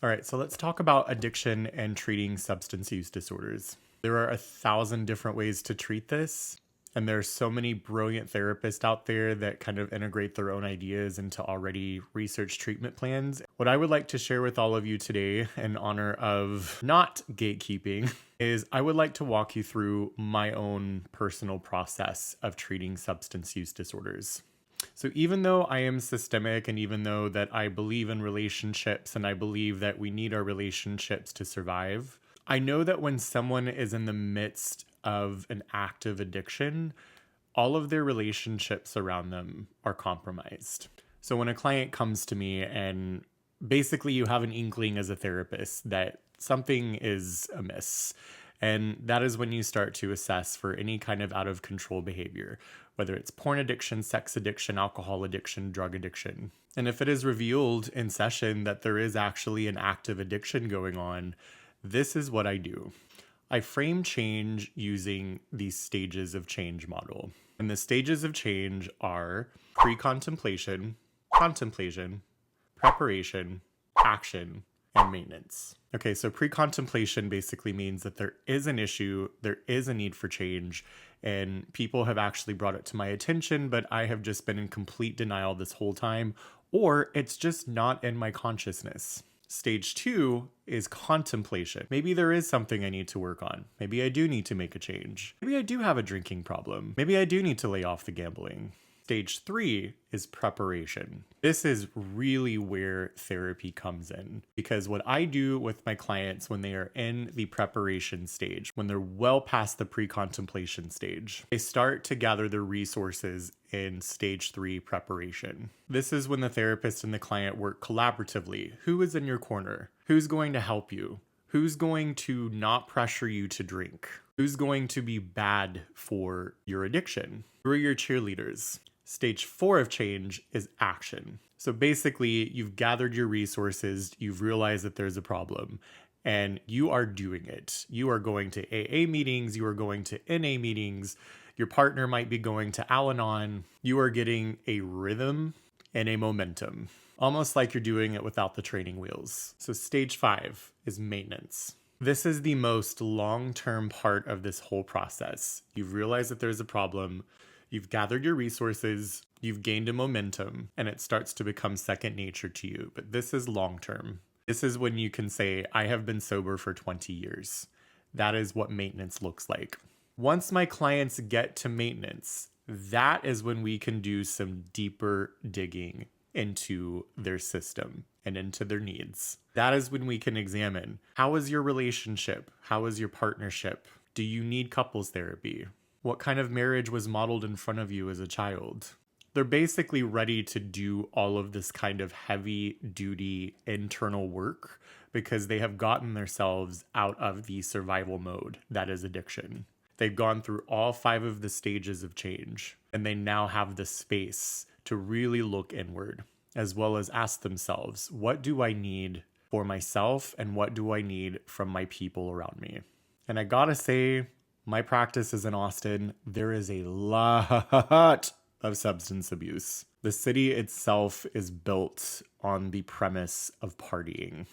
All right, so let's talk about addiction and treating substance use disorders. There are 1,000 different ways to treat this, and there are so many brilliant therapists out there that kind of integrate their own ideas into already researched treatment plans. What I would like to share with all of you today, in honor of not gatekeeping, is I would like to walk you through my own personal process of treating substance use disorders. So even though I am systemic and even though that I believe in relationships and I believe that we need our relationships to survive, I know that when someone is in the midst of an active addiction, all of their relationships around them are compromised. So when a client comes to me and basically you have an inkling as a therapist that something is amiss, and that is when you start to assess for any kind of out of control behavior, whether it's porn addiction, sex addiction, alcohol addiction, drug addiction. And if it is revealed in session that there is actually an active addiction going on, this is what I do. I frame change using these stages of change model. And the stages of change are pre-contemplation, contemplation, preparation, action, and maintenance. Okay, so pre-contemplation basically means that there is an issue, there is a need for change, and people have actually brought it to my attention, but I have just been in complete denial this whole time, or it's just not in my consciousness. Stage 2 is contemplation. Maybe there is something I need to work on. Maybe I do need to make a change. Maybe I do have a drinking problem. Maybe I do need to lay off the gambling. Stage 3 is preparation. This is really where therapy comes in, because what I do with my clients when they are in the preparation stage, when they're well past the pre-contemplation stage, they start to gather their resources in stage 3 preparation. This is when the therapist and the client work collaboratively. Who is in your corner? Who's going to help you? Who's going to not pressure you to drink? Who's going to be bad for your addiction? Who are your cheerleaders? Stage 4 of change is action. So basically, you've gathered your resources, you've realized that there's a problem, and you are doing it. You are going to AA meetings, you are going to NA meetings, your partner might be going to Al-Anon. You are getting a rhythm and a momentum, almost like you're doing it without the training wheels. So stage 5 is maintenance. This is the most long-term part of this whole process. You've realized that there's a problem, you've gathered your resources, you've gained a momentum, and it starts to become second nature to you. But this is long-term. This is when you can say, I have been sober for 20 years. That is what maintenance looks like. Once my clients get to maintenance, that is when we can do some deeper digging into their system and into their needs. That is when we can examine, how is your relationship? How is your partnership? Do you need couples therapy? What kind of marriage was modeled in front of you as a child? They're basically ready to do all of this kind of heavy duty internal work because they have gotten themselves out of the survival mode that is addiction. They've gone through all 5 of the stages of change, and they now have the space to really look inward, as well as ask themselves, what do I need for myself and what do I need from my people around me? And I gotta say, my practice is in Austin. There is a lot of substance abuse. The city itself is built on the premise of partying.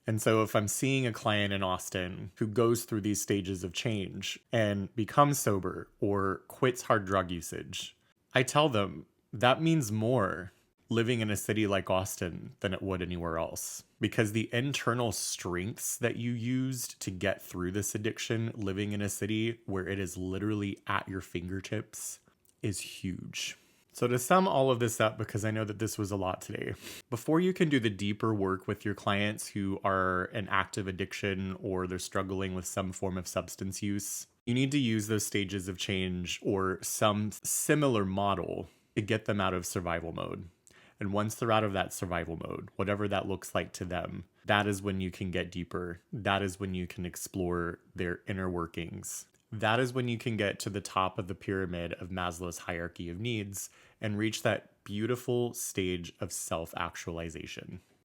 And so if I'm seeing a client in Austin who goes through these stages of change and becomes sober or quits hard drug usage, I tell them that means more living in a city like Austin than it would anywhere else. Because the internal strengths that you used to get through this addiction living in a city where it is literally at your fingertips is huge. So to sum all of this up, because I know that this was a lot today, before you can do the deeper work with your clients who are in active addiction or they're struggling with some form of substance use, you need to use those stages of change or some similar model to get them out of survival mode. And once they're out of that survival mode, whatever that looks like to them, that is when you can get deeper. That is when you can explore their inner workings. That is when you can get to the top of the pyramid of Maslow's hierarchy of needs and reach that beautiful stage of self-actualization.